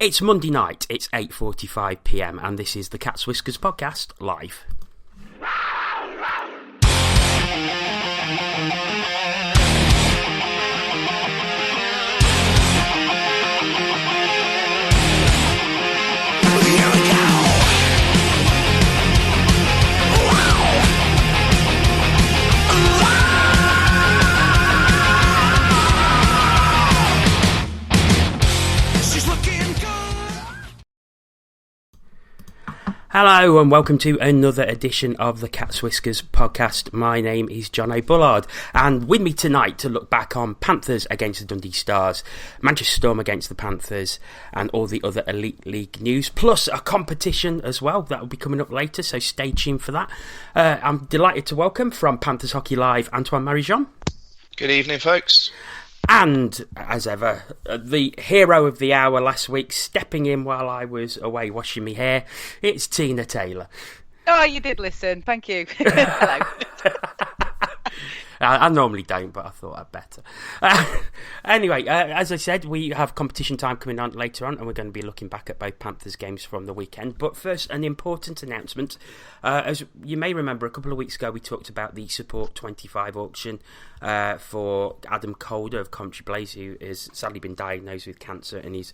It's Monday night, it's 8:45pm, and this is the Cat's Whiskers podcast, live. Hello and welcome to another edition of the Cat's Whiskers podcast. My name is Jono Bullard, and with me tonight to look back on Panthers against the Dundee Stars, Manchester Storm against the Panthers, and all the other Elite League news, plus a competition as well that will be coming up later, so stay tuned for that. I'm delighted to welcome from Panthers Hockey Live, Antoine Marie-Jeanne. Good evening, folks. And, as ever, the hero of the hour last week, stepping in while I was away washing my hair, it's Tina Taylor. Oh, you did listen. Thank you. Hello. I normally don't, but I thought I'd better. Anyway, as I said, we have competition time coming on later on, and we're going to be looking back at both Panthers games from the weekend. But first, an important announcement. As you may remember, a couple of weeks ago, we talked about the Support 25 auction for Adam Calder of Coventry Blaze, who has sadly been diagnosed with cancer and is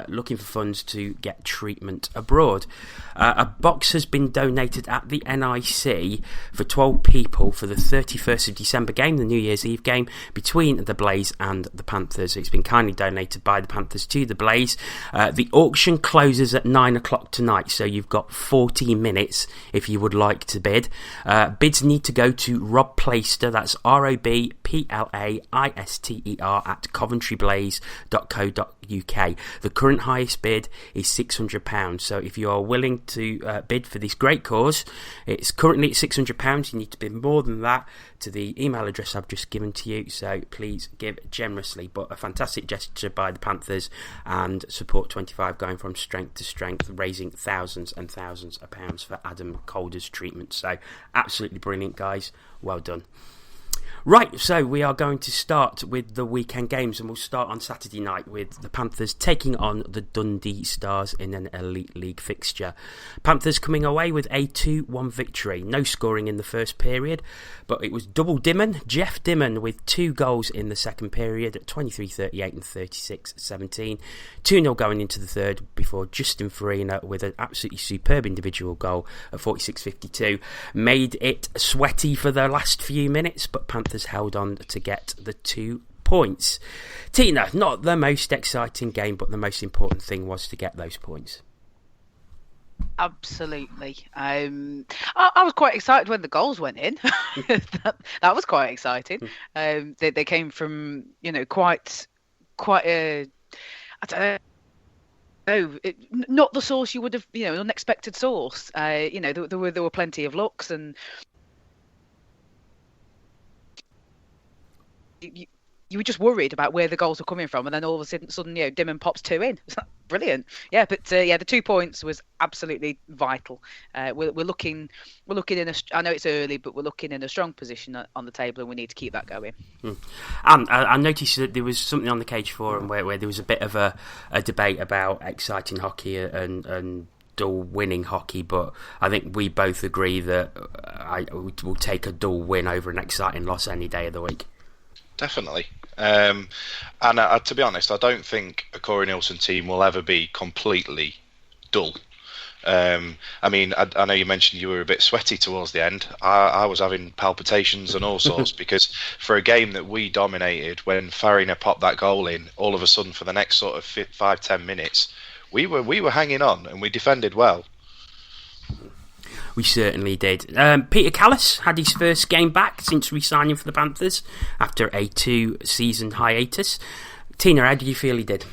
looking for funds to get treatment abroad. A box has been donated at the NIC for 12 people for the 31st of December game, the New Year's Eve game, between the Blaze and the Panthers. It's been kindly donated by the Panthers to the Blaze. The auction closes at 9 o'clock tonight, so you've got 40 minutes if you would like to bid. Bids need to go to Rob Plaister, that's ROBPLAISTER at coventryblaze.co.uk. The current highest bid is £600, so if you are willing to bid for this great cause, it's currently at £600. You need to bid more than that to the email address I've just given to you, so please give generously. But a fantastic gesture by the Panthers, and Support 25 going from strength to strength, raising thousands and thousands of pounds for Adam Calder's treatment. So absolutely brilliant, guys. Well done. Right, so we are going to start with the weekend games, and we'll start on Saturday night with the Panthers taking on the Dundee Stars in an Elite League fixture. Panthers coming away with a 2-1 victory. No scoring in the first period, but it was double Dimmen, Jeff Dimmen, with 2 goals in the second period at 23-38 and 36-17. 2-0 going into the third before Justin Farina with an absolutely superb individual goal at 46-52. Made it sweaty for the last few minutes, but Panthers held on to get the 2 points. Tina, not the most exciting game, but the most important thing was to get those points. Absolutely. I was quite excited when the goals went in. that was quite exciting. They came from, quite a, I don't know, not the source you would have, an unexpected source. There were plenty of looks, and you were just worried about where the goals were coming from, and then all of a sudden, Dimmen pops 2 in. Brilliant, yeah. But the 2 points was absolutely vital. We're looking in I know it's early, but we're looking in a strong position on the table, and we need to keep that going. And I noticed that there was something on the Cage Forum where there was a bit of a debate about exciting hockey and dull winning hockey, but I think we both agree that we'll take a dull win over an exciting loss any day of the week. Definitely. And to be honest, I don't think a Corey Nielsen team will ever be completely dull. I know you mentioned you were a bit sweaty towards the end. I was having palpitations and all sorts because for a game that we dominated, when Farina popped that goal in, all of a sudden for the next sort of 5-10 minutes, we were hanging on and we defended well. We certainly did. Peter Callis had his first game back since re-signing for the Panthers after a 2-season hiatus. Tina, how did you feel he did?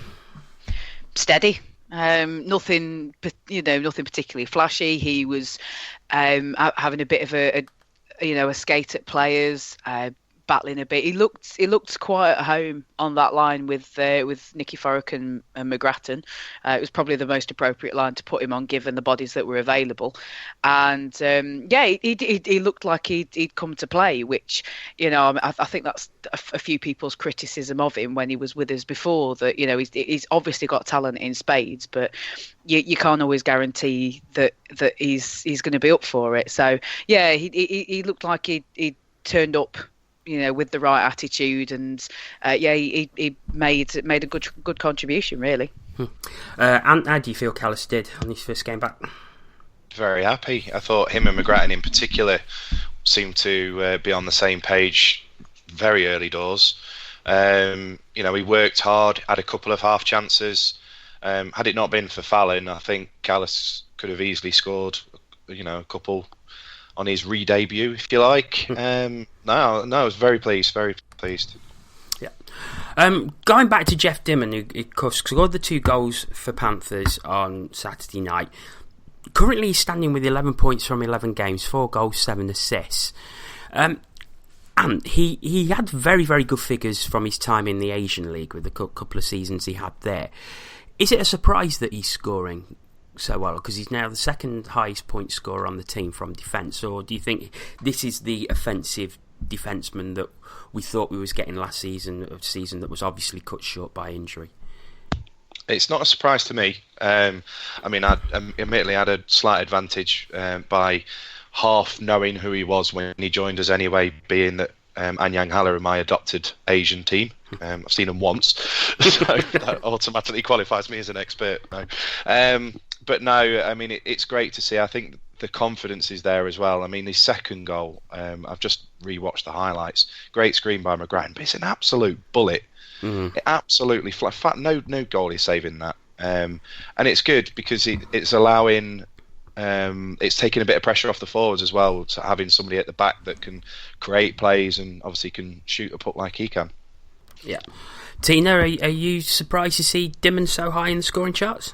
Steady. Nothing particularly flashy. He was having a bit of a skate at players. battling a bit. He looked quite at home on that line with Nicky Forrick and McGrattan. It was probably the most appropriate line to put him on, given the bodies that were available. And he looked like he'd come to play, which, you know, I think that's a few people's criticism of him when he was with us before. That, you know, he's obviously got talent in spades, but you can't always guarantee that he's going to be up for it. So yeah, he looked like he turned up, you know, with the right attitude, and he made a good contribution, really. And how do you feel Callis did on his first game back? Very happy. I thought him and McGrattan in particular seemed to be on the same page very early doors. You know, he worked hard, had a couple of half chances. Had it not been for Fallon, I think Callis could have easily scored, you know, a couple on his re-debut, if you like. No, I was very pleased. Yeah. Going back to Jeff Dimmen, who of course scored the 2 goals for Panthers on Saturday night. Currently he's standing with 11 points from 11 games, 4 goals, 7 assists. And he had very, very good figures from his time in the Asian League with the couple of seasons he had there. Is it a surprise that he's scoring so well, because he's now the second highest point scorer on the team from defence, or do you think this is the offensive defenceman that we thought we was getting last season, a season that was obviously cut short by injury? It's not a surprise to me. I mean, I admittedly had a slight advantage by half knowing who he was when he joined us anyway, being that Anyang Haller are my adopted Asian team. I've seen them once, so that automatically qualifies me as an expert. No. But no, I mean, it's great to see. I think the confidence is there as well. I mean, his second goal, I've just rewatched the highlights. Great screen by McGrattan, but it's an absolute bullet. Mm-hmm. Absolutely flat. No goalie saving that. And it's good because it's allowing, it's taking a bit of pressure off the forwards as well, to having somebody at the back that can create plays and obviously can shoot a puck like he can. Yeah. Tina, are you surprised to see Dimmen so high in the scoring charts?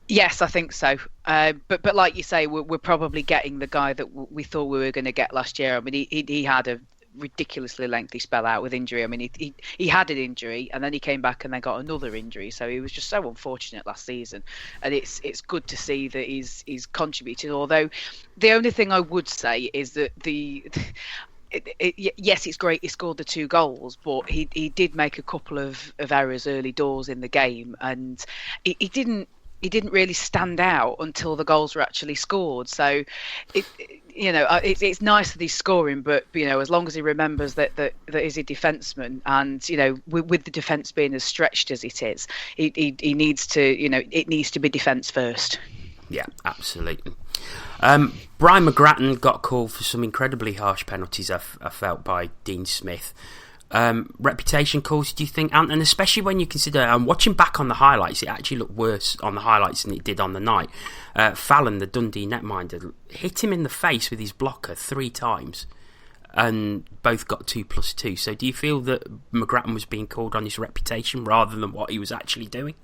Yes, I think so. But like you say, we're probably getting the guy that we thought we were going to get last year. I mean, he had a ridiculously lengthy spell out with injury. I mean, he had an injury and then he came back and then got another injury. So he was just so unfortunate last season. And it's good to see that he's contributed. Although the only thing I would say is that yes, it's great he scored the 2 goals, but he did make a couple of errors early doors in the game, and he didn't really stand out until the goals were actually scored. So it's nice that he's scoring, but you know, as long as he remembers that he's a defenseman, and you know, with the defence being as stretched as it is, he needs to, you know, it needs to be defence first. Yeah, absolutely. Brian McGrattan got called for some incredibly harsh penalties, I felt, by Dean Smith. Reputation calls, do you think, Ant? And especially when you consider, watching back on the highlights, it actually looked worse on the highlights than it did on the night. Fallon, the Dundee netminder, hit him in the face with his blocker 3 times, and both got 2+2. So do you feel that McGrattan was being called on his reputation rather than what he was actually doing?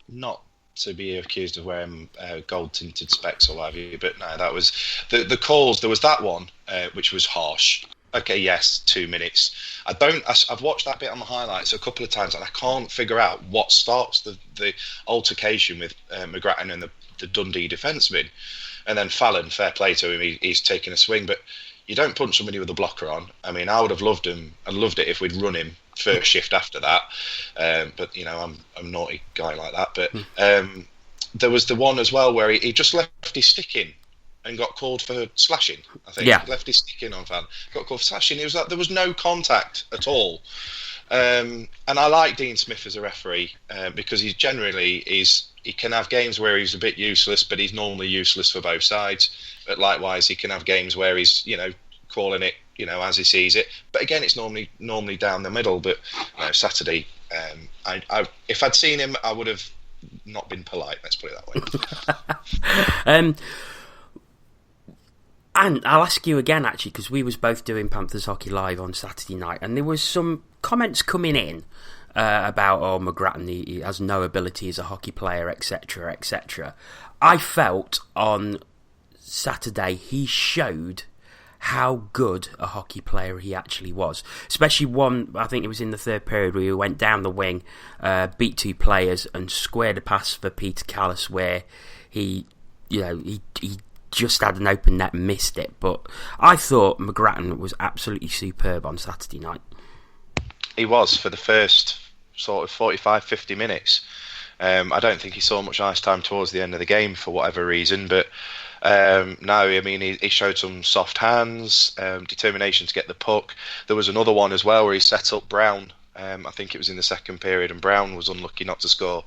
Not to be accused of wearing gold-tinted specs or what have you, but no, that was the calls. There was that one, which was harsh. Okay, yes, 2 minutes. I've watched that bit on the highlights a couple of times, and I can't figure out what starts the altercation with McGrattan and the Dundee defenceman. And then Fallon, fair play to him, he's taking a swing, but you don't punch somebody with a blocker on. I mean, I would have loved it if we'd run him first shift after that. But you know, I'm a naughty guy like that. But there was the one as well where he just left his stick in and got called for slashing. I think he left his stick in on Fallon, got called for slashing. It was like there was no contact at all. And I like Dean Smith as a referee because he can have games where he's a bit useless, but he's normally useless for both sides. But likewise, he can have games where he's, you know, calling it, you know, as he sees it. But again, it's normally down the middle. But you know, Saturday, if I'd seen him, I would have not been polite. Let's put it that way. And I'll ask you again, actually, because we was both doing Panthers Hockey Live on Saturday night, and there was some comments coming in about, McGrattan, he has no ability as a hockey player, etc., etc. I felt on Saturday he showed how good a hockey player he actually was. Especially one, I think it was in the third period, where he went down the wing, beat two players, and squared a pass for Peter Callis, where he just had an open net and missed it. But I thought McGrattan was absolutely superb on Saturday night. He was for the first sort of 45, 50 minutes. I don't think he saw much ice time towards the end of the game for whatever reason, but no, I mean, he showed some soft hands, determination to get the puck. There was another one as well where he set up Brown. I think it was in the second period, and Brown was unlucky not to score,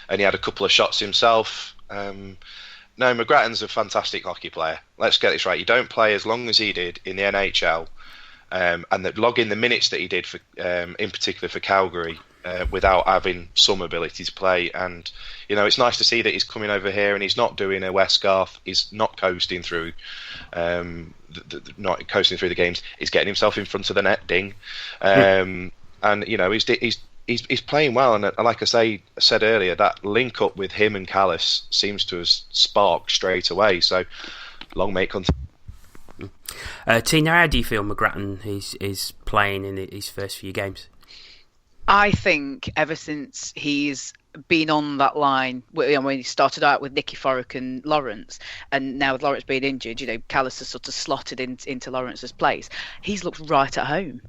and he had a couple of shots himself. No, McGrattan's a fantastic hockey player. Let's get this right. You don't play as long as he did in the NHL, and logging the minutes that he did for, in particular for Calgary, without having some ability to play. And it's nice to see that he's coming over here and he's not doing a Westgarth. He's not coasting through, not coasting through the games. He's getting himself in front of the net, ding, and he's playing well. And like I said earlier, that link up with him and Callis seems to have sparked straight away. So long may it continue. Tina, how do you feel McGrattan is playing in his first few games? I think ever since he's been on that line, when he started out with Nicky Forrick and Lawrence, and now with Lawrence being injured, Callis has sort of slotted into Lawrence's place. He's looked right at home.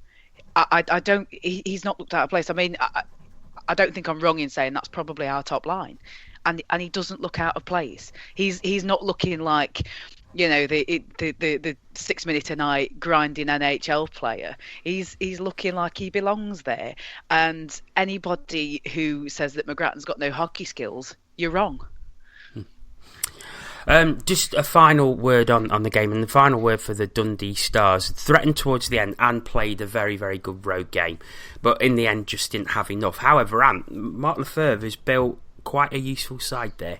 He's not looked out of place. I mean, I don't think I'm wrong in saying that's probably our top line, and he doesn't look out of place. He's not looking like the 6 minute a night grinding NHL player. He's looking like he belongs there. And anybody who says that McGrattan's got no hockey skills, you're wrong. Just a final word on the game, and the final word for the Dundee Stars. Threatened towards the end and played a very, very good road game, but in the end just didn't have enough. However, Mark Lefebvre has built quite a useful side there.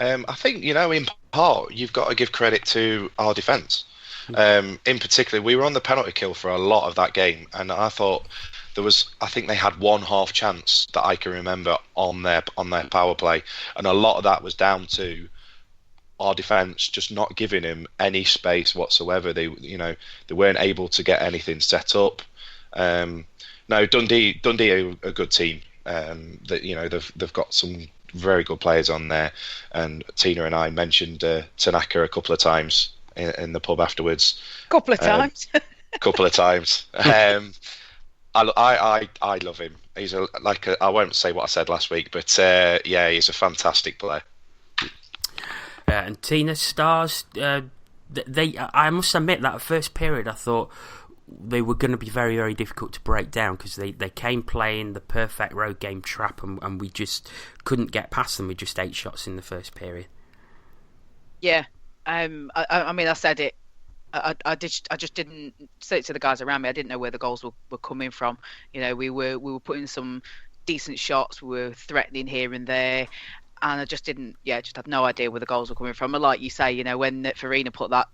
I think, in part, you've got to give credit to our defence. In particular, we were on the penalty kill for a lot of that game, and I thought I think they had one half chance that I can remember on their power play, and a lot of that was down to our defence just not giving him any space whatsoever. They weren't able to get anything set up. No, Dundee are a good team. They've got some very good players on there, and Tina and I mentioned Tanaka a couple of times in the pub afterwards. Couple of times. I love him. He's I won't say what I said last week, but he's a fantastic player. And Tina, Stars, I must admit that first period I thought they were going to be very, very difficult to break down, because they came playing the perfect road game trap, and we just couldn't get past them with just 8 shots in the first period. Yeah, I mean, I said it. I just didn't say it to the guys around me. I didn't know where the goals were coming from. We were putting some decent shots. We were threatening here and there. And I just had no idea where the goals were coming from. And like you say, when Farina put that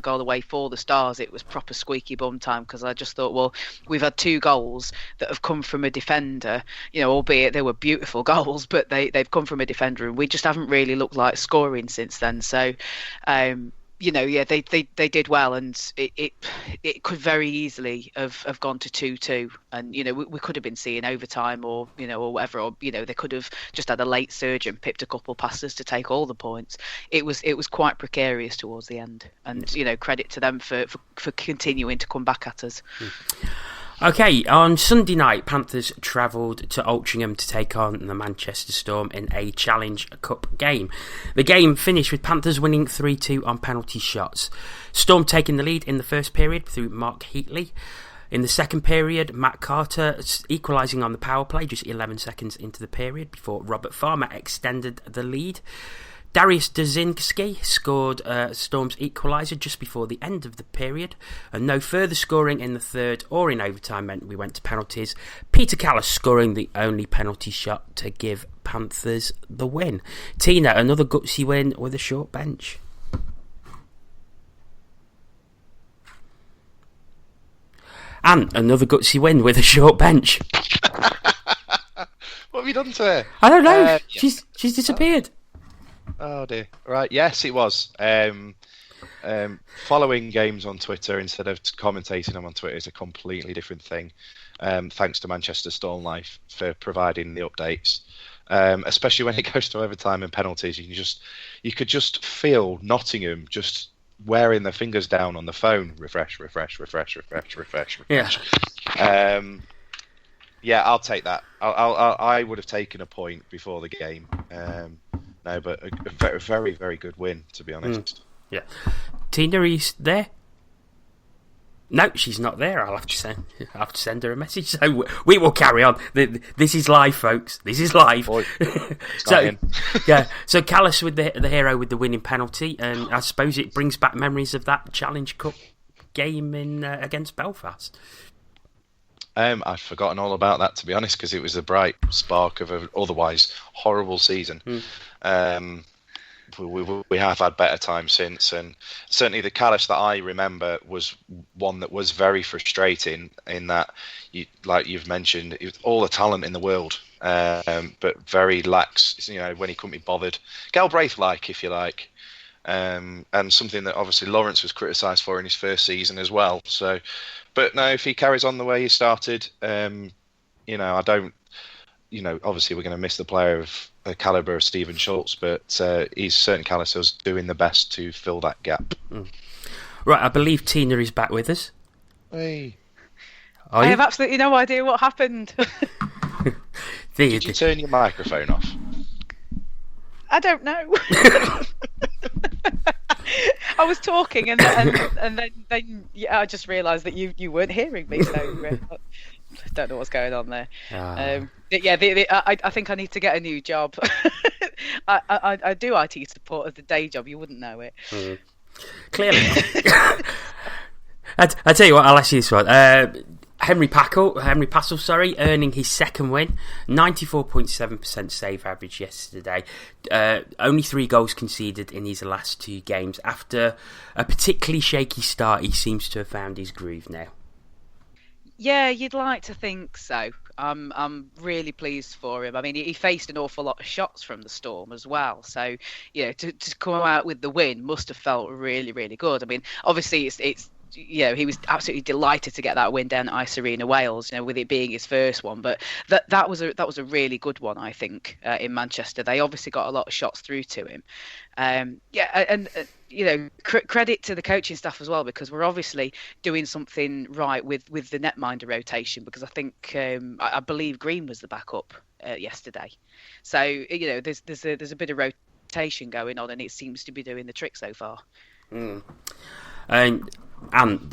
goal away for the Stars, it was proper squeaky bum time, because I just thought, well, we've had 2 goals that have come from a defender, albeit they were beautiful goals, but they've come from a defender, and we just haven't really looked like scoring since then. So, they did well, and it could very easily have gone to 2-2, and we could have been seeing overtime or whatever, or they could have just had a late surge and pipped a couple passes to take all the points. It was quite precarious towards the end, and credit to them for continuing to come back at us. Okay, on Sunday night, Panthers travelled to Altrincham to take on the Manchester Storm in a Challenge Cup game. The game finished with Panthers winning 3-2 on penalty shots. Storm taking the lead in the first period through Mark Heatley. In the second period, Matt Carter equalising on the power play just 11 seconds into the period before Robert Farmer extended the lead. Darius Dzinski scored Storm's equaliser just before the end of the period, and no further scoring in the third or in overtime meant we went to penalties. Peter Callis scoring the only penalty shot to give Panthers the win. Tina, another gutsy win with a short bench. And another gutsy win with a short bench. What have you done to her? I don't know. She's disappeared. Oh dear. Right. Yes, it was. Following games on Twitter instead of commentating them on Twitter is a completely different thing. Thanks to Manchester Storm Life for providing the updates. Especially when it goes to overtime and penalties, you could just feel Nottingham just wearing their fingers down on the phone. Refresh. Yeah, I'll take that. I would have taken a point before the game. No, but a very, very, very good win, to be honest. Yeah. Tina, are you there? No, she's not there. I'll have to send her a message. So we will carry on. This is live, folks. This is live. Boy, so yeah. So Callis with the hero with the winning penalty, and I suppose it brings back memories of that Challenge Cup game against Belfast. I'd forgotten all about that, to be honest, because it was a bright spark of an otherwise horrible season. We have had better times since, and certainly the Callis that I remember was one that was very frustrating in that, like you've mentioned, it was all the talent in the world, but very lax, when he couldn't be bothered. Galbraith-like, if you like. And something that obviously Lawrence was criticised for in his first season as well. So, but no, if he carries on the way he started, I don't, obviously we're going to miss the player of the calibre of Stephen Schultz, but he's certainly Callis doing the best to fill that gap. Right, I believe Tina is back with us. Hey. I have absolutely no idea what happened. Did you turn your microphone off? I don't know. I was talking and then I just realised that you weren't hearing me, so I don't know what's going on there. I think I need to get a new job. I do IT support as a day job. You wouldn't know it. Clearly. I tell you what, I'll ask you this one. Henry Passel, earning his second win, 94.7% save average yesterday. Only 3 goals conceded in his last 2 games. After a particularly shaky start, he seems to have found his groove now. Yeah, you'd like to think so. I'm really pleased for him. I mean, he faced an awful lot of shots from the Storm as well. So, to come out with the win must have felt really, really good. I mean, obviously it's he was absolutely delighted to get that win down at Ice Arena, Wales, with it being his first one. But that was a really good one, I think, in Manchester. They obviously got a lot of shots through to him. Credit to the coaching staff as well, because we're obviously doing something right with the netminder rotation, because I think I believe Green was the backup yesterday. So there's a bit of rotation going on, and it seems to be doing the trick so far. And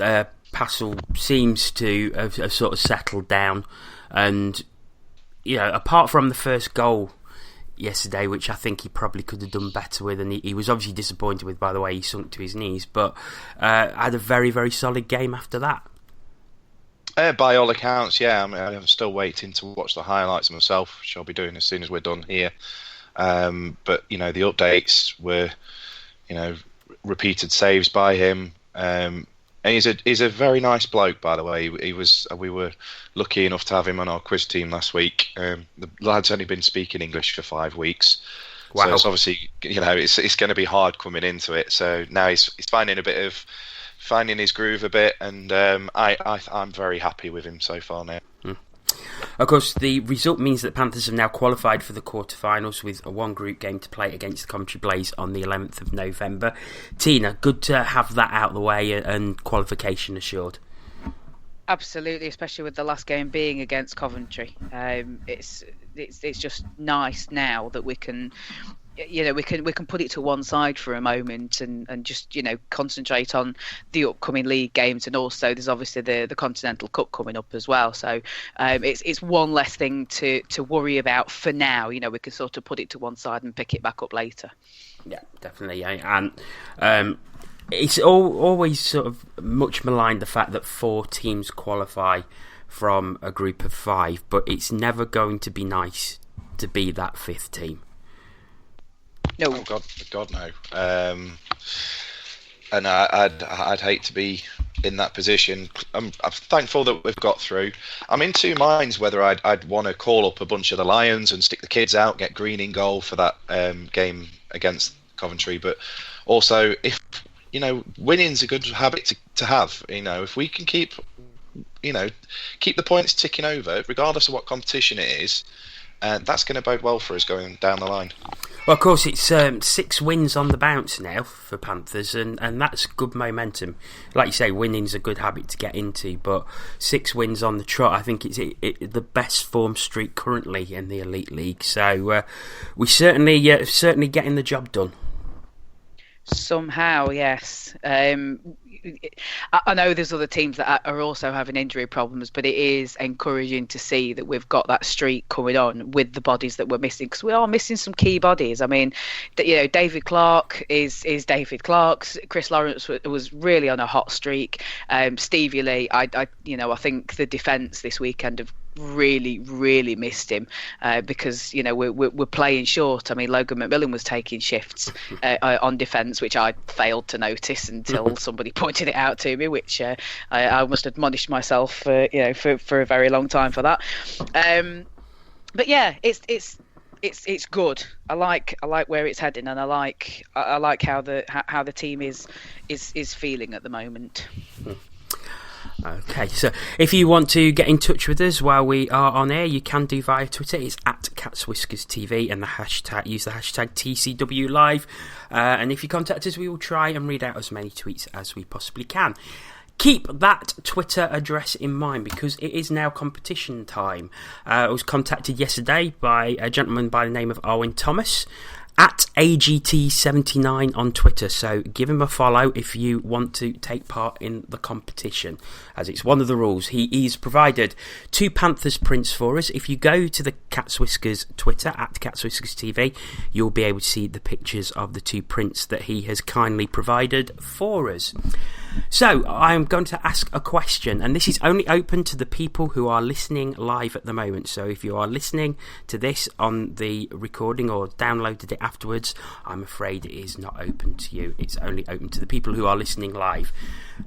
Passel seems to have sort of settled down, and apart from the first goal yesterday, which I think he probably could have done better with, and he was obviously disappointed with by the way he sunk to his knees, but had a very, very solid game after that. By all accounts, yeah. I mean, I'm still waiting to watch the highlights myself, which I'll be doing as soon as we're done here. But the updates were, repeated saves by him. And he's a very nice bloke, by the way. We were lucky enough to have him on our quiz team last week. The lad's only been speaking English for 5 weeks. Wow. So it's obviously, it's going to be hard coming into it. So now he's finding his groove a bit, and I'm very happy with him so far now. Of course, the result means that Panthers have now qualified for the quarterfinals with a 1 group game to play against the Coventry Blaze on the 11th of November. Tina, good to have that out of the way and qualification assured. Absolutely, especially with the last game being against Coventry. It's just nice now that we can put it to one side for a moment and just concentrate on the upcoming league games, and also there's obviously the Continental Cup coming up as well. So it's one less thing to worry about for now. We can sort of put it to one side and pick it back up later. Yeah, definitely. And it's always sort of much maligned the fact that 4 teams qualify from a group of 5, but it's never going to be nice to be that 5th team. No. Oh God, no. And I'd hate to be in that position. I'm thankful that we've got through. I'm in 2 minds whether I'd want to call up a bunch of the Lions and stick the kids out, get Green in goal for that game against Coventry. But also, if winning's a good habit to have. If we can keep the points ticking over, regardless of what competition it is, that's going to bode well for us going down the line. Well, of course, it's 6 wins on the bounce now for Panthers, and that's good momentum. Like you say, winning's a good habit to get into, but 6 wins on the trot, I think it's the best form streak currently in the Elite League. So we certainly getting the job done. Somehow, yes. I know there's other teams that are also having injury problems, but it is encouraging to see that we've got that streak coming on with the bodies that we're missing, because we are missing some key bodies. I mean, David Clark is David Clark's. Chris Lawrence was really on a hot streak. Stevie Lee, I think the defence this weekend have really missed him because we're playing short. I mean, Logan McMillan was taking shifts on defence, which I failed to notice until somebody pointed it out to me, which I must admonish myself for a very long time for that. But yeah, it's good. I like where it's heading, and I like how the team is feeling at the moment. Okay, so if you want to get in touch with us while we are on air, you can do via Twitter. It's at CatsWhiskersTV, and use the hashtag TCWLive. And if you contact us, we will try and read out as many tweets as we possibly can. Keep that Twitter address in mind, because it is now competition time. I was contacted yesterday by a gentleman by the name of Owen Thomas, at AGT79 on Twitter, so give him a follow if you want to take part in the competition, as it's one of the rules. He's provided 2 Panthers prints for us. If you go to the Cats Whiskers Twitter, at Cats Whiskers TV, you'll be able to see the pictures of the 2 prints that he has kindly provided for us. So, I'm going to ask a question, and this is only open to the people who are listening live at the moment. So, if you are listening to this on the recording or downloaded it afterwards, I'm afraid it is not open to you. It's only open to the people who are listening live.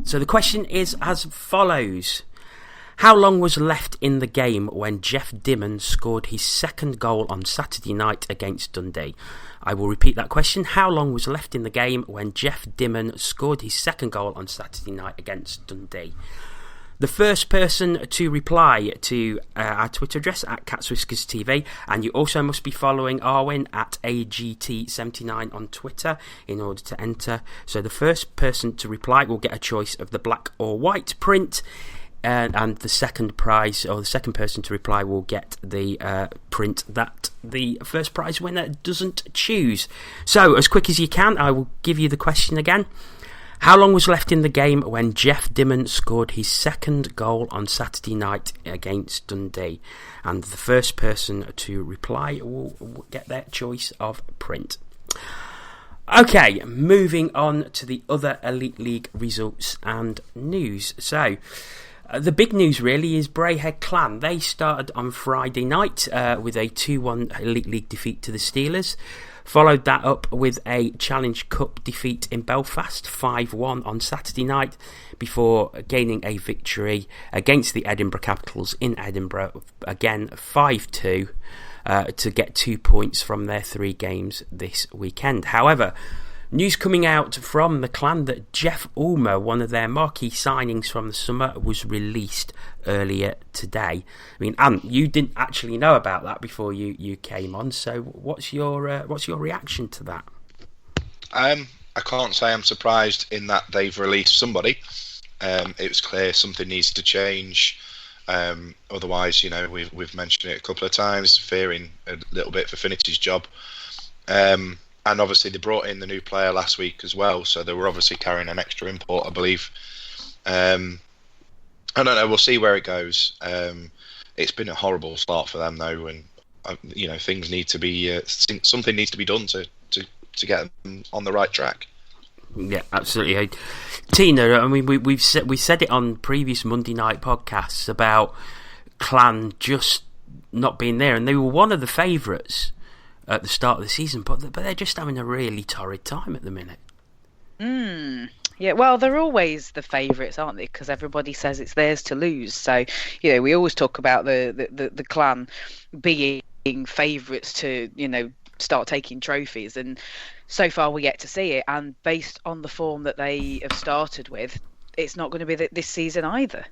So, the question is as follows. How long was left in the game when Jeff Dimmen scored his second goal on Saturday night against Dundee? I will repeat that question. How long was left in the game when Jeff Dimmen scored his second goal on Saturday night against Dundee? The first person to reply to our Twitter address at CatsWhiskersTV, and you also must be following Arwin at AGT79 on Twitter in order to enter. So the first person to reply will get a choice of the black or white print. And the second prize, or the second person to reply, will get the print that the first prize winner doesn't choose. So, as quick as you can, I will give you the question again. How long was left in the game when Jeff Dimmen scored his second goal on Saturday night against Dundee? And the first person to reply will get their choice of print. Okay, moving on to the other Elite League results and news. So, the big news really is Braehead Clan. They started on Friday night with a 2-1 Elite League defeat to the Steelers. Followed that up with a Challenge Cup defeat in Belfast, 5-1 on Saturday night, before gaining a victory against the Edinburgh Capitals in Edinburgh, again 5-2, to get 2 points from their 3 games this weekend. However, news coming out from the Clan that Jeff Ulmer, one of their marquee signings from the summer, was released earlier today. I mean, Ant, you didn't actually know about that before you came on, so what's your reaction to that? I can't say I'm surprised in that they've released somebody. It was clear something needs to change. Otherwise, we've mentioned it a couple of times, fearing a little bit for Finity's job. And obviously they brought in the new player last week as well, so they were obviously carrying an extra import, I believe. I don't know, we'll see where it goes. It's been a horrible start for them though, and things need to be something needs to be done to get them on the right track. Yeah, absolutely. Tina, I mean, we said it on previous Monday night podcasts about Clan just not being there, and they were one of the favourites at the start of the season, but they're just having a really torrid time at the minute. Yeah, well, they're always the favourites, aren't they? Because everybody says it's theirs to lose. So, we always talk about the Clan being favourites to, start taking trophies, and so far we get to see it. And based on the form that they have started with, it's not going to be this season either.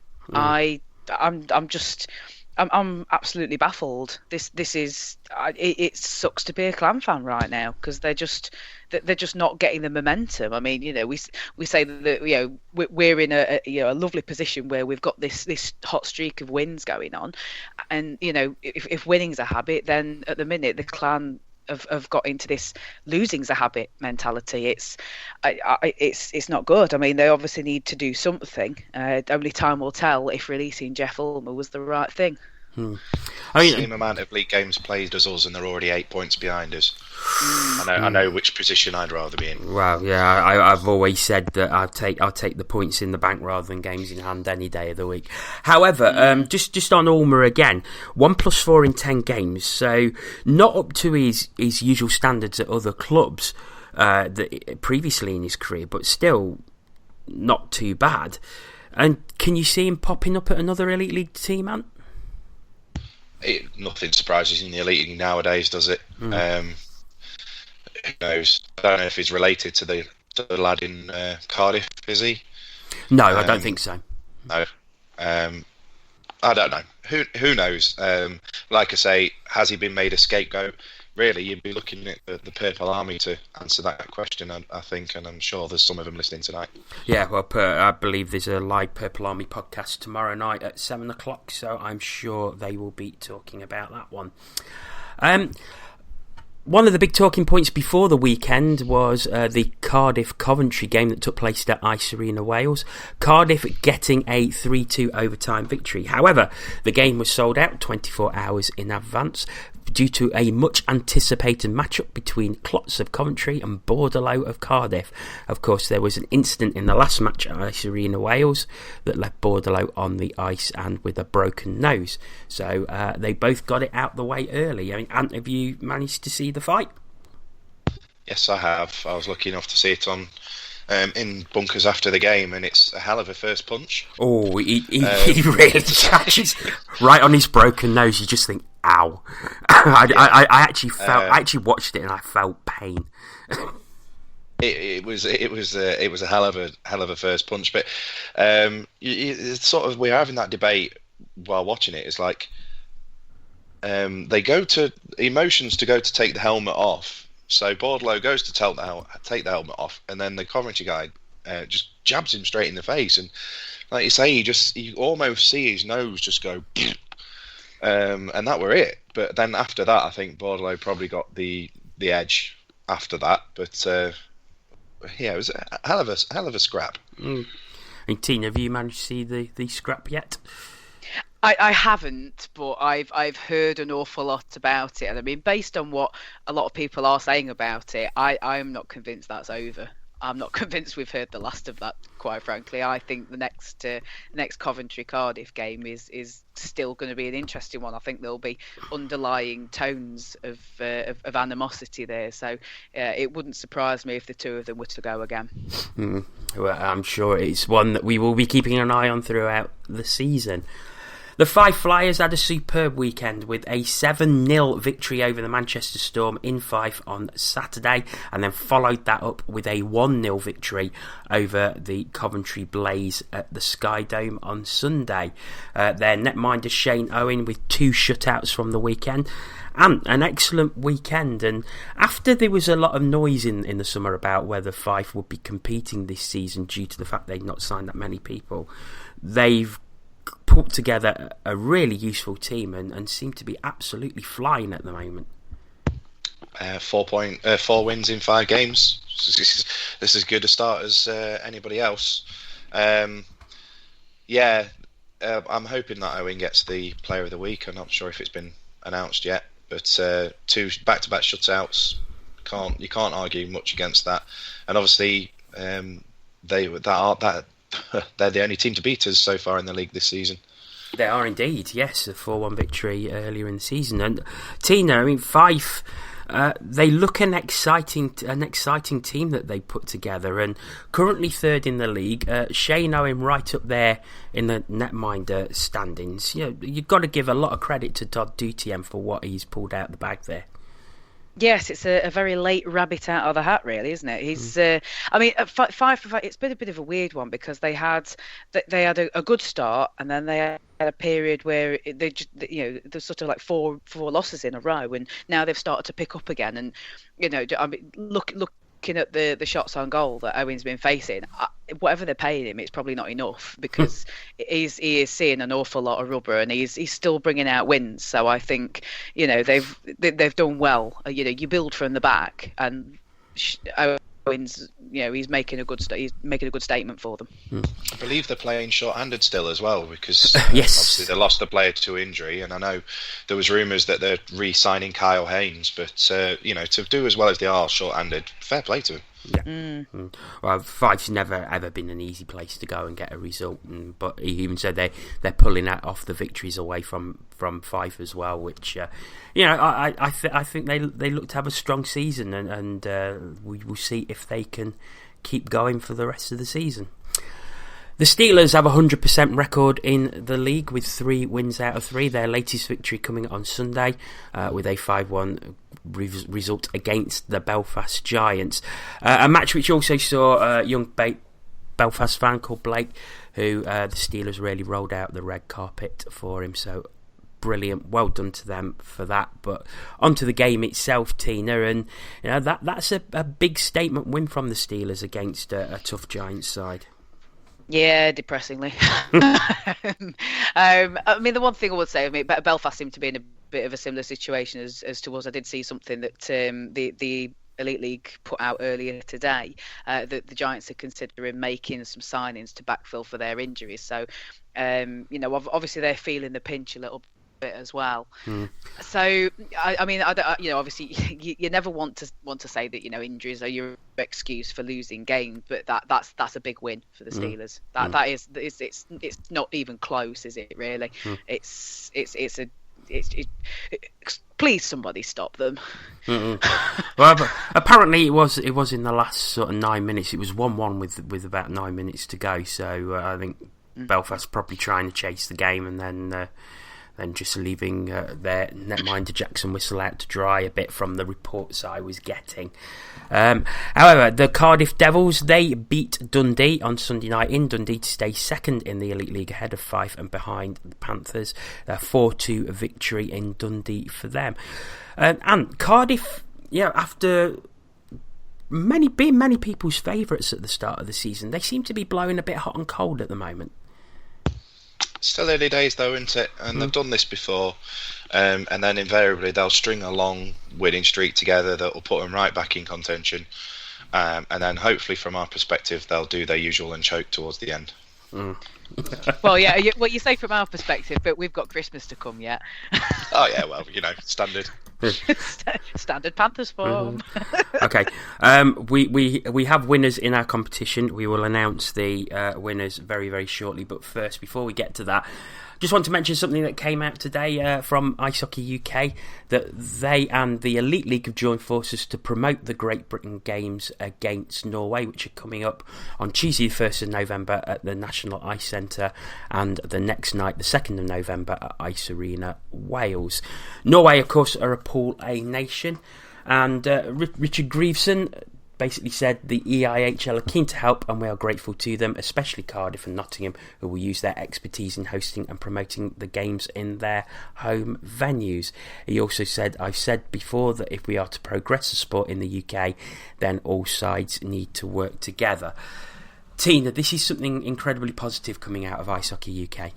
I'm absolutely baffled. This is it sucks to be a Clan fan right now, because they're just not getting the momentum. I mean, we say that we're in a lovely position where we've got this hot streak of wins going on, and if winning's a habit, then at the minute the Clan have got into this losing's a habit mentality. It's not good. I mean, they obviously need to do something. Only time will tell if releasing Jeff Ulmer was the right thing. Same amount of league games played as us, and they're already 8 points behind us. I know which position I'd rather be in. Well, yeah, I've always said that I'll take the points in the bank rather than games in hand any day of the week. However, just on Ulmer again, 1+4 in 10 games, so not up to his usual standards at other clubs that previously in his career, but still not too bad. And can you see him popping up at another Elite League team, Ant? Nothing surprises in the Elite League nowadays, does it? Who knows? I don't know if he's related to the lad in Cardiff, is he? No, I don't think so. No. I don't know. Who knows? Like I say, has he been made a scapegoat? Really, you'd be looking at the Purple Army to answer that question, I think, and I'm sure there's some of them listening tonight. Yeah, well, I believe there's a live Purple Army podcast tomorrow night at 7 o'clock, so I'm sure they will be talking about that one. One of the big talking points before the weekend was the Cardiff-Coventry game that took place at Ice Arena, Wales. Cardiff getting a 3-2 overtime victory. However, the game was sold out 24 hours in advance due to a much-anticipated matchup between Clots of Coventry and Bordeaux of Cardiff. Of course, there was an incident in the last match at Ice Arena, Wales, that left Bordeaux on the ice and with a broken nose. So they both got it out the way early. I mean, Ant, have you managed to see the fight? Yes, I have. I was lucky enough to see it on in bunkers after the game, and it's a hell of a first punch. Oh, he really catches right on his broken nose. You just think, ow. I actually watched it and I felt pain. It was a hell of a first punch, but it's sort of, we're having that debate while watching it. It's like they go to emotions to go to take the helmet off. So Bordeaux goes to take the helmet off, and then the Coventry guy just jabs him straight in the face, and like you say, you almost see his nose just go, and that were it. But then after that, I think Bordeaux probably got the edge after that. But yeah, it was a hell of a scrap. And Tina, have you managed to see the scrap yet? I haven't, but I've heard an awful lot about it, and I mean, based on what a lot of people are saying about it, I'm not convinced that's over. I'm not convinced we've heard the last of that, quite frankly. I think the next Coventry Cardiff game is still going to be an interesting one. I think there'll be underlying tones of animosity there, so it wouldn't surprise me if the two of them were to go again. Well, I'm sure it's one that we will be keeping an eye on throughout the season. The Five Flyers had a superb weekend with a 7-0 victory over the Manchester Storm in Fife on Saturday, and then followed that up with a 1-0 victory over the Coventry Blaze at the Sky Dome on Sunday. Their netminder Shane Owen with 2 shutouts from the weekend. And an excellent weekend. And after there was a lot of noise in the summer about whether Fife would be competing this season due to the fact they'd not signed that many people, they've put together a really useful team and seem to be absolutely flying at the moment. 4 wins in 5 games. This is as good a start as anybody else. I'm hoping that Owen gets the Player of the Week. I'm not sure if it's been announced yet, but 2 back-to-back shutouts, you can't argue much against that. And obviously, they're the only team to beat us so far in the league this season. They are indeed, yes, a 4-1 victory earlier in the season. And Tina, I mean, Fife, they look an exciting team that they put together, and currently 3rd in the league. Shane Owen right up there in the netminder standings. You know, you've got to give a lot of credit to Todd Dutiem for what he's pulled out the bag there. Yes, it's a very late rabbit out of the hat, really, isn't it? I mean, at 5 for 5, it's been a bit of a weird one because they had a good start, and then they had a period where they just, there's sort of like four losses in a row, and now they've started to pick up again. And I mean, looking at the shots on goal that Owen's been facing, whatever they're paying him, it's probably not enough because he is seeing an awful lot of rubber, and he's still bringing out wins. So I think they've done well. You build from the back, and Owens, he's making a good statement for them. I believe they're playing short-handed still as well because yes, obviously they lost a player to injury, and I know there was rumours that they're re-signing Kyle Haynes, but to do as well as they are short-handed, fair play to him. Yeah. Well, Fife's never ever been an easy place to go and get a result, but he even said they're pulling off the victories away from Fife as well, which I think they look to have a strong season, and we will see if they can keep going for the rest of the season. The Steelers have a 100% record in the league with 3 wins out of 3. Their latest victory coming on Sunday with a 5-1 result against the Belfast Giants. A match which also saw a young Belfast fan called Blake, who the Steelers really rolled out the red carpet for him. So brilliant, well done to them for that. But onto the game itself, Tina, and that's a big statement win from the Steelers against a tough Giants side. Yeah, depressingly. I mean, the one thing I would say, Belfast seemed to be in a bit of a similar situation as to us. I did see something that the Elite League put out earlier today that the Giants are considering making some signings to backfill for their injuries. So, obviously they're feeling the pinch a little bit as well. So I mean, obviously you never want to say that injuries are your excuse for losing games, but that's a big win for the Steelers. That is it's not even close, is it really? It's please somebody stop them. Well, apparently it was in the last sort of 9 minutes. It was 1-1 with about 9 minutes to go. So I think Belfast probably trying to chase the game and then just leaving their netminder Jackson Whistle out to dry a bit from the reports I was getting. However, the Cardiff Devils, they beat Dundee on Sunday night in Dundee to stay second in the Elite League, ahead of Fife and behind the Panthers. 4-2 victory in Dundee for them. And Cardiff, after being many people's favourites at the start of the season, they seem to be blowing a bit hot and cold at the moment. Still early days though, isn't it? And they've done this before, and then invariably they'll string a long winning streak together that will put them right back in contention, and then hopefully from our perspective they'll do their usual and choke towards the end. Well, yeah, you say from our perspective, but we've got Christmas to come yet. Oh yeah, well, standard. Standard Panthers form. Okay, we have winners in our competition. We will announce the winners very, very shortly. But first, before we get to that, just want to mention something that came out today from Ice Hockey UK, that they and the Elite League have joined forces to promote the Great Britain Games against Norway, which are coming up on Tuesday the 1st of November at the National Ice Centre, and the next night, the 2nd of November, at Ice Arena, Wales. Norway, of course, are a Pool A nation, and Richard Greaveson basically said the EIHL are keen to help, and we are grateful to them, especially Cardiff and Nottingham, who will use their expertise in hosting and promoting the games in their home venues. He also said, I've said before that if we are to progress the sport in the UK, then all sides need to work together. Tina, this is something incredibly positive coming out of Ice Hockey UK.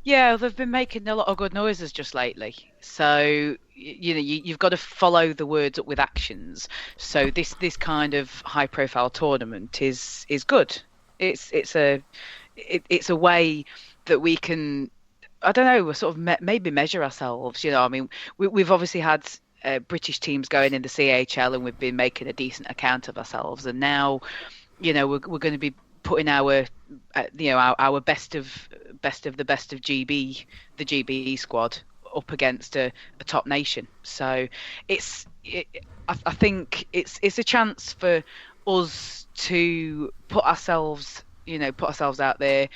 Yeah, they've been making a lot of good noises just lately. So, you've got to follow the words up with actions. So this kind of high-profile tournament is good. It's a way that we can, I don't know, sort of maybe measure ourselves. I mean, we've obviously had British teams going in the CHL, and we've been making a decent account of ourselves. And now, we're going to be putting our best of the best of the GBE squad up against a top nation. So I think it's a chance for us to put ourselves out there,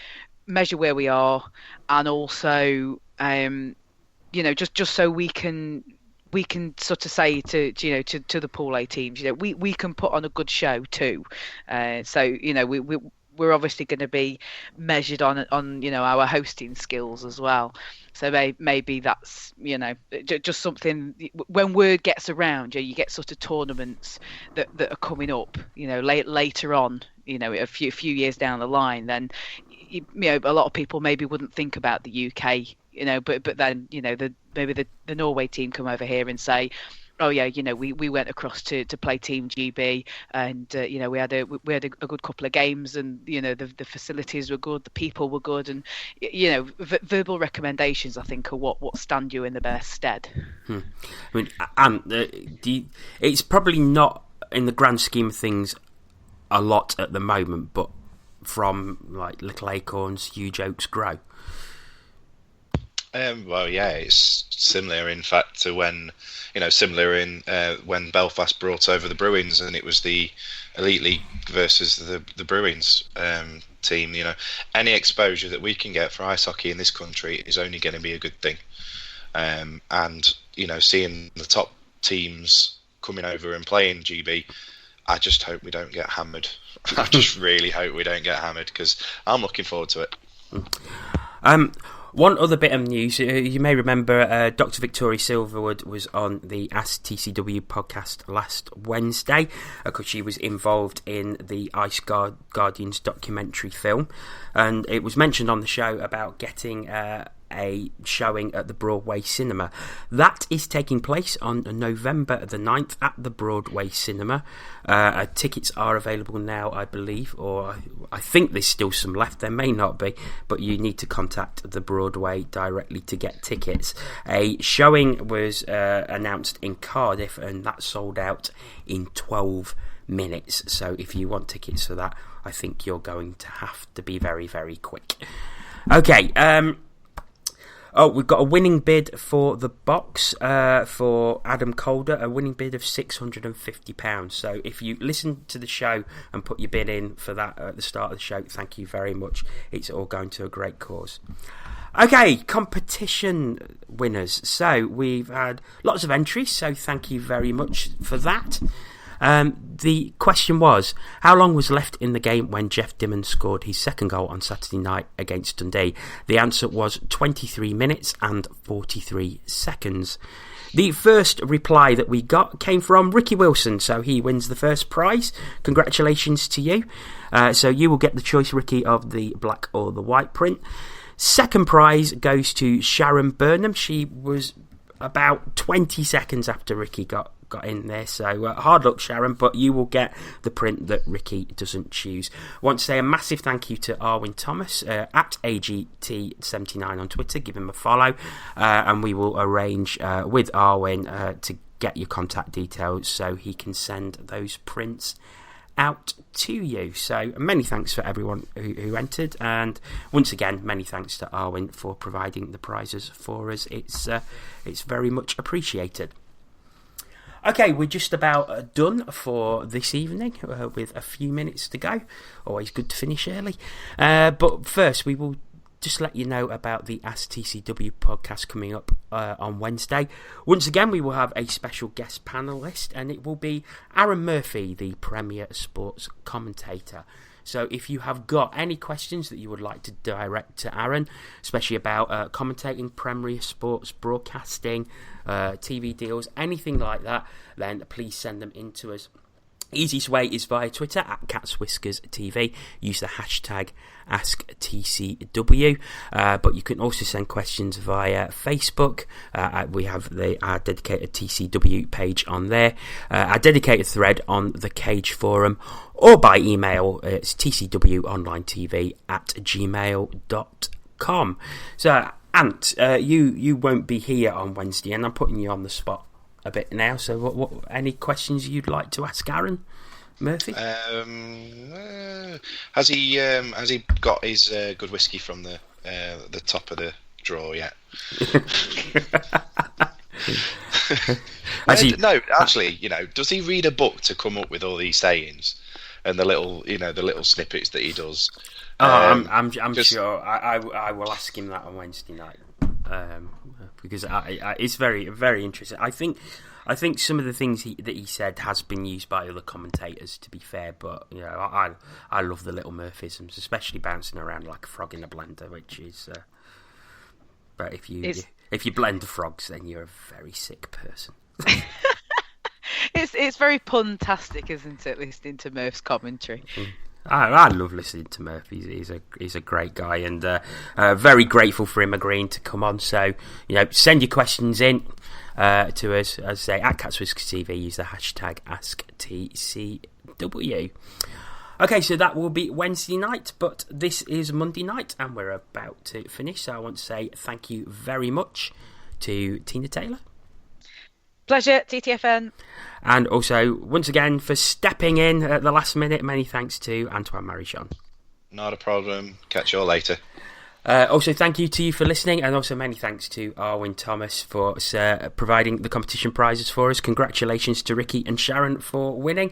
measure where we are, and also just so we can we can sort of say to the Pool A teams, we can put on a good show too. So we're obviously going to be measured on our hosting skills as well. So maybe that's just something. When word gets around, you get sort of tournaments that are coming up, later on, a few years down the line. Then a lot of people maybe wouldn't think about the UK, but then maybe the Norway team come over here and say, oh yeah, we went across to play Team GB, and we had a good couple of games, and the facilities were good, the people were good, and verbal recommendations, I think, are what stand you in the best stead. I mean, it's probably not in the grand scheme of things a lot at the moment, but from like little acorns, huge oaks grow. Well, yeah, it's similar, in fact, to when Belfast brought over the Bruins, and it was the Elite League versus the Bruins team. Any exposure that we can get for ice hockey in this country is only going to be a good thing. And seeing the top teams coming over and playing GB, I just hope we don't get hammered. I just really hope we don't get hammered, because I'm looking forward to it. One other bit of news, you may remember Dr. Victoria Silverwood was on the Ask TCW podcast last Wednesday because she was involved in the Ice Guardians documentary film, and it was mentioned on the show about getting a showing at the Broadway Cinema. That is taking place on November the 9th at the Broadway Cinema. Tickets are available now, I believe, or I think there's still some left. There may not be, but you need to contact the Broadway directly to get tickets. A showing was announced in Cardiff, and that sold out in 12 minutes. So if you want tickets for that, I think you're going to have to be very, very quick. Okay, we've got a winning bid for the box for Adam Calder, a winning bid of £650. So if you listen to the show and put your bid in for that at the start of the show, thank you very much. It's all going to a great cause. Okay, competition winners. So we've had lots of entries, so thank you very much for that. The question was, how long was left in the game when Jeff Dimmen scored his second goal on Saturday night against Dundee? The answer was 23 minutes and 43 seconds. The first reply that we got came from Ricky Wilson, so he wins the first prize. Congratulations to you. So you will get the choice, Ricky, of the black or the white print. Second prize goes to Sharon Burnham. She was about 20 seconds after Ricky got in there, so hard luck, Sharon, but you will get the print that Ricky doesn't choose. I want to say a massive thank you to Arwin Thomas at AGT79 on Twitter. Give him a follow, and we will arrange with Arwin to get your contact details so he can send those prints out to you. So many thanks for everyone who entered, and once again many thanks to Arwin for providing the prizes for us. It's very much appreciated. Okay, we're just about done for this evening with a few minutes to go. Always good to finish early. But first, we will just let you know about the Ask TCW podcast coming up on Wednesday. Once again, we will have a special guest panelist, and it will be Aaron Murphy, the Premier Sports commentator. So if you have got any questions that you would like to direct to Aaron, especially about commentating Premier Sports, broadcasting, TV deals, anything like that, then please send them in to us. Easiest way is via Twitter at CatsWhiskersTV. Use the hashtag AskTCW. But you can also send questions via Facebook. We have our dedicated TCW page on there. Our dedicated thread on the Cage Forum. Or by email, it's tcwonlinetv@gmail.com. So, Ant, you won't be here on Wednesday, and I'm putting you on the spot a bit now. So, what any questions you'd like to ask Aaron Murphy? Has he got his good whiskey from the top of the drawer yet? No, actually, does he read a book to come up with all these sayings and the little snippets that he does? I'm sure I will ask him that on Wednesday night. because it's very, very interesting. I think some of the things that he said has been used by other commentators, to be fair, but I love the little Murphisms, especially bouncing around like a frog in a blender, which is. But if you blend frogs, then you're a very sick person. It's very pun-tastic, isn't it? Listening to Murph's commentary. I love listening to Murph. He's a great guy, and very grateful for him agreeing to come on. So send your questions in to us, as I say, at CatsWhiskers TV. Use the hashtag AskTCW. Okay, so that will be Wednesday night, but this is Monday night, and we're about to finish. So I want to say thank you very much to Tina Taylor. Pleasure, TTFN. And also, once again, for stepping in at the last minute, many thanks to Antoine Marie-Jeanne. Not a problem. Catch you all later. Also, thank you to you for listening, and also many thanks to Arwin Thomas for providing the competition prizes for us. Congratulations to Ricky and Sharon for winning.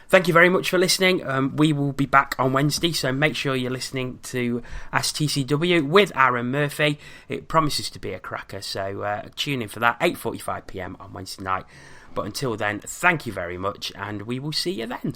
Thank you very much for listening. We will be back on Wednesday, so make sure you're listening to Ask TCW with Aaron Murphy. It promises to be a cracker, so tune in for that, 8:45 PM on Wednesday night. But until then, thank you very much, and we will see you then.